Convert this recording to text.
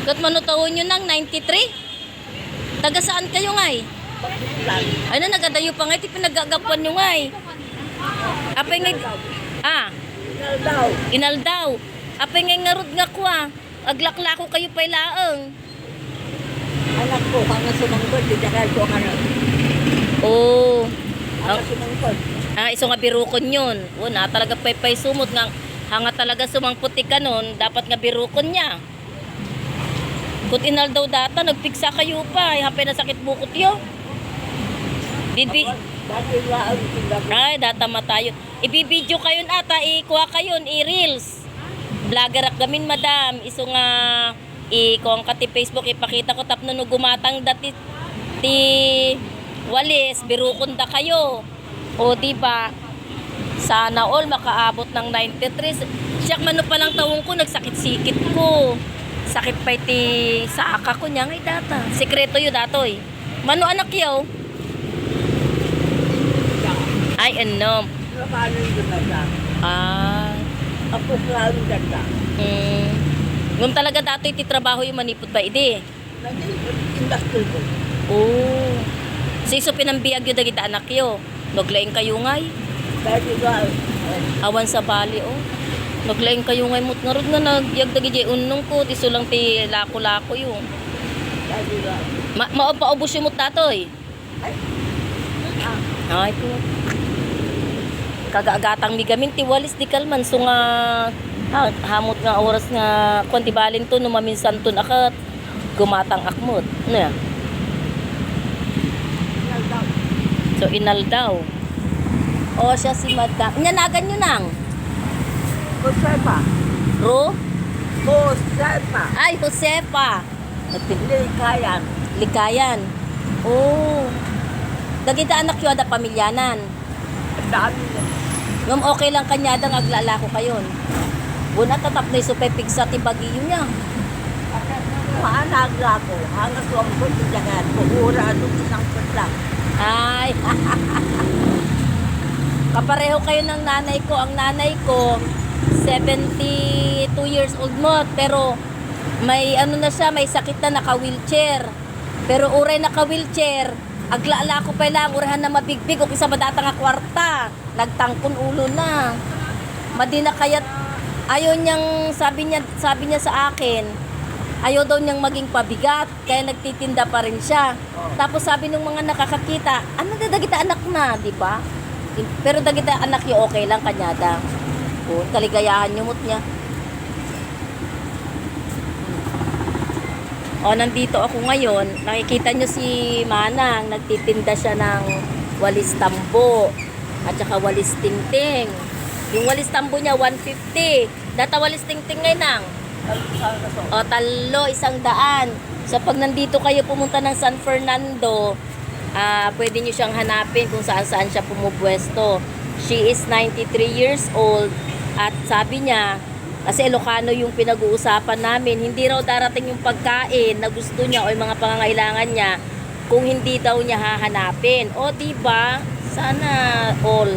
Kat manutawon nyo ng 93? Taga saan kayo ngay? Ano nagadayo pa ngay? Ti pinagagapuan nyo ngay? Apay ngay... Ah? Inaldaw. Inaldaw. Apay ngay ngarod nga kwa. Aglaklako kayo pa'y laang. Anak ko, hanga sumangkod, dijakal ko ano. Oo. Hanga sumangkod. Iso nga birukon yun. O na talaga pay sumot nga. Hanga talaga sumangputi ka nun, dapat nga birukon niya. Kut inaldaw data, nagpiksa kayo pa. Hapay na sakit bukot yo. Bibi... Dati laang tindahan. Ay, data matayo. Ibibidyo kayo ata, ikuha kayo, i-reels. Vlogger ak gamin, madam. Iso nga, ikuha ka ti Facebook, ipakita ko tapno no gumatang dati ti walis, birukon da kayo. O diba, sana all makaabot ng 93. Siyak mano palang tawong ko, nagsakit-sikit ko. Sakit pa iti sa aka ko niya, ngay data. Sekreto yun datoy. Mano anak yaw? Ay, ano? Paano yung ganda? Apo klaro ganda. Ngum talaga dato iti trabaho yung manipod ba, idi? Industry ko. Oo. Siso pinambiyag yun dagiti anak yo. Naglaing kayo ngay. Dati ba? Awan sa bali, oh. Naglaing kayo ngay mut nga rod nga nagyag dagiti unong ko. Tiso lang ti lako-lako yung. Dati ba? Mapaubos yung mut datoy. Ay po. Kagaagatang migamin ti walis di kalman. So nga hamot nga oras nga kung balin to numaminsan to akat gumatang akmot. Ano yan? Inaldaw. So inaldaw. O siya si madam. Nyanagan nyo nang. Josepa. Ro? Josepa. Ay, Josepa. Likayan. Likayan. Oh. Dagita anak yun ada pamilyanan. Ang dami na. Ngam okay lang kanyadang aglalako kayon. Buna tatap na isupepig sa tibagiyo niya. Maanag ako. Hanga sumangkod, dijakal. Puhura anong isang lang. Ay. Kapareho kayo ng nanay ko. Ang nanay ko 72 years old mo, pero may ano na siya, may sakit na, naka-wheelchair. Pero uray naka-wheelchair, aglala ko pa lang, urahan na mabigbig, o kisa madata nga kwarta, nagtangkon ulo na. Madina kayat, ayaw niyang, sabi niya sa akin, ayaw daw niyang maging pabigat, kaya nagtitinda pa rin siya. Tapos sabi ng mga nakakakita, ano na dagita anak na, di ba? Pero dagita anak niyo okay lang kanyada. O, kaligayahan niyo mut niya. O, nandito ako ngayon. Nakikita niyo si Manang. Nagtitinda siya ng walis tambo. At saka walis tingting. Yung walis tambo niya, 150. Data walis tingting ngayon nang. O, talo, 100. So, pag nandito kayo pumunta ng San Fernando, pwede nyo siyang hanapin kung saan siya pumupwesto. She is 93 years old. At sabi niya, kasi Ilocano yung pinag-uusapan namin, hindi raw darating yung pagkain na gusto niya o yung mga pangangailangan niya kung hindi daw niya hahanapin. O diba, sana all.